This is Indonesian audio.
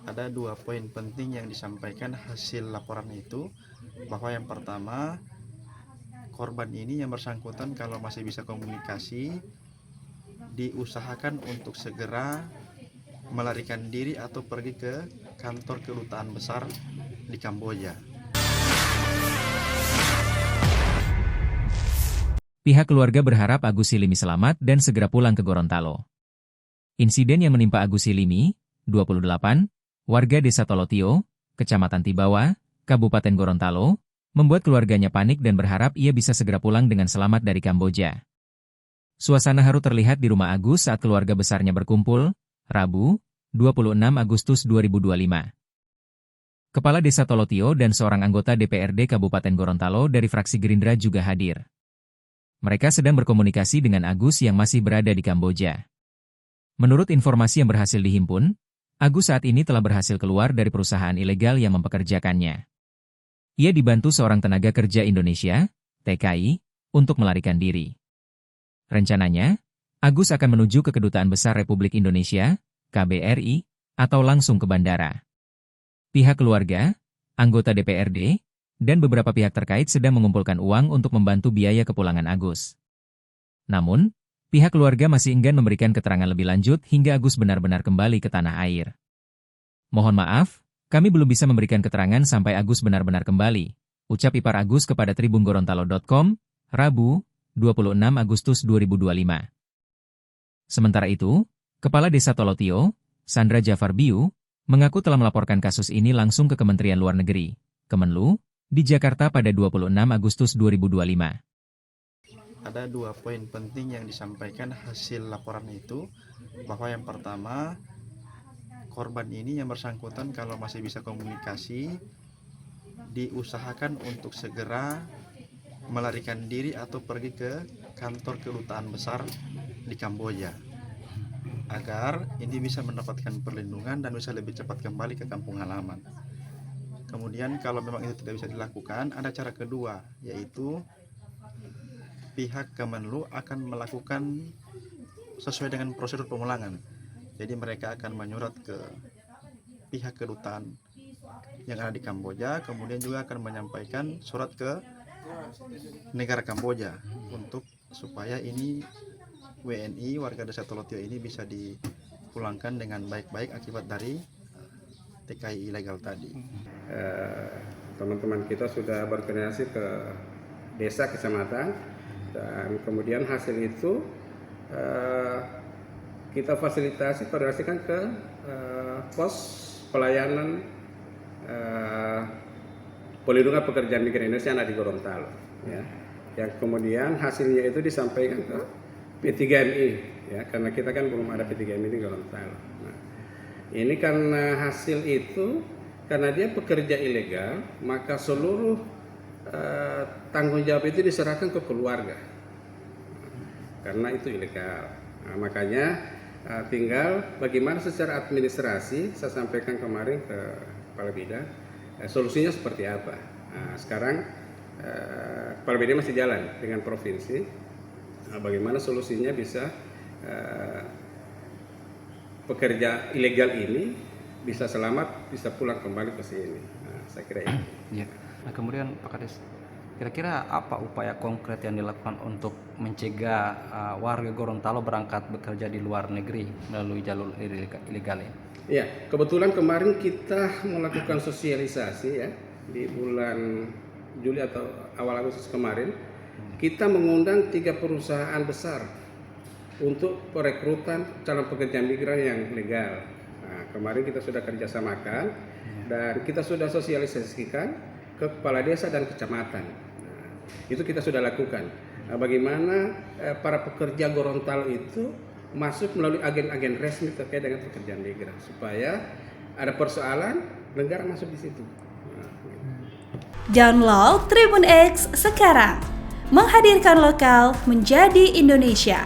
Ada dua poin penting yang disampaikan hasil laporan itu, bahwa yang pertama, korban ini yang bersangkutan kalau masih bisa komunikasi, diusahakan untuk segera melarikan diri atau pergi ke kantor kedutaan besar di Kamboja. Pihak keluarga berharap Agus Silimi selamat dan segera pulang ke Gorontalo. Insiden yang menimpa Agus Silimi, 28, warga Desa Tolotio, Kecamatan Tibawa, Kabupaten Gorontalo, membuat keluarganya panik dan berharap ia bisa segera pulang dengan selamat dari Kamboja. Suasana haru terlihat di rumah Agus saat keluarga besarnya berkumpul, Rabu, 26 Agustus 2025. Kepala Desa Tolotio dan seorang anggota DPRD Kabupaten Gorontalo dari fraksi Gerindra juga hadir. Mereka sedang berkomunikasi dengan Agus yang masih berada di Kamboja. Menurut informasi yang berhasil dihimpun, Agus saat ini telah berhasil keluar dari perusahaan ilegal yang mempekerjakannya. Ia dibantu seorang tenaga kerja Indonesia, TKI, untuk melarikan diri. Rencananya, Agus akan menuju ke Kedutaan Besar Republik Indonesia, KBRI, atau langsung ke bandara. Pihak keluarga, anggota DPRD, dan beberapa pihak terkait sedang mengumpulkan uang untuk membantu biaya kepulangan Agus. Namun, pihak keluarga masih enggan memberikan keterangan lebih lanjut hingga Agus benar-benar kembali ke tanah air. Mohon maaf, kami belum bisa memberikan keterangan sampai Agus benar-benar kembali, ucap ipar Agus kepada tribunggorontalo.com, Rabu, 26 Agustus 2025. Sementara itu, Kepala Desa Tolotio, Sandra Jafar Biu, mengaku telah melaporkan kasus ini langsung ke Kementerian Luar Negeri, Kemenlu, di Jakarta pada 26 Agustus 2025. Ada dua poin penting yang disampaikan hasil laporan itu, bahwa yang pertama, korban ini yang bersangkutan kalau masih bisa komunikasi, diusahakan untuk segera melarikan diri atau pergi ke kantor kedutaan besar di Kamboja, agar ini bisa mendapatkan perlindungan dan bisa lebih cepat kembali ke kampung halaman. Kemudian kalau memang itu tidak bisa dilakukan, ada cara kedua, yaitu pihak Kemenlu akan melakukan sesuai dengan prosedur pemulangan. Jadi mereka akan menyurat ke pihak kedutaan yang ada di Kamboja, kemudian juga akan menyampaikan surat ke negara Kamboja untuk supaya ini WNI warga Desa Tolotio ini bisa dipulangkan dengan baik-baik akibat dari TKI ilegal tadi. Teman-teman kita sudah berkoordinasi ke desa, kecamatan, dan kemudian hasil itu kita fasilitasi, koordinasikan ke pos pelayanan pelindungan pekerja migran Indonesia yang ada di Gorontalo, ya. Yang kemudian hasilnya itu disampaikan ke P3MI, ya, karena kita kan belum ada P3MI di Gorontalo. Nah, ini karena hasil itu, karena dia pekerja ilegal, maka seluruh tanggung jawab itu diserahkan ke keluarga, karena itu ilegal. Nah, makanya tinggal bagaimana secara administrasi, saya sampaikan kemarin ke Kepala Bidang, solusinya seperti apa. Nah, sekarang Kepala Bidang masih jalan dengan provinsi, bagaimana solusinya bisa pekerja ilegal ini bisa selamat, bisa pulang kembali ke sini. Nah, saya kira ini. Ya. Nah, kemudian Pak Kades, kira-kira apa upaya konkret yang dilakukan untuk mencegah warga Gorontalo berangkat bekerja di luar negeri melalui jalur ilegal ini? Ya, kebetulan kemarin kita melakukan sosialisasi, ya, di bulan Juli atau awal Agustus kemarin. Kita mengundang 3 perusahaan besar untuk perekrutan calon pekerja migran yang legal. Nah, kemarin kita sudah kerjasamakan dan kita sudah sosialisasikan ke kepala desa dan kecamatan. Nah, itu kita sudah lakukan. Nah, bagaimana para pekerja Gorontalo itu masuk melalui agen-agen resmi terkait dengan pekerjaan migran, supaya ada persoalan negara masuk di situ. Nah, gitu. Download Tribun X sekarang, menghadirkan lokal menjadi Indonesia.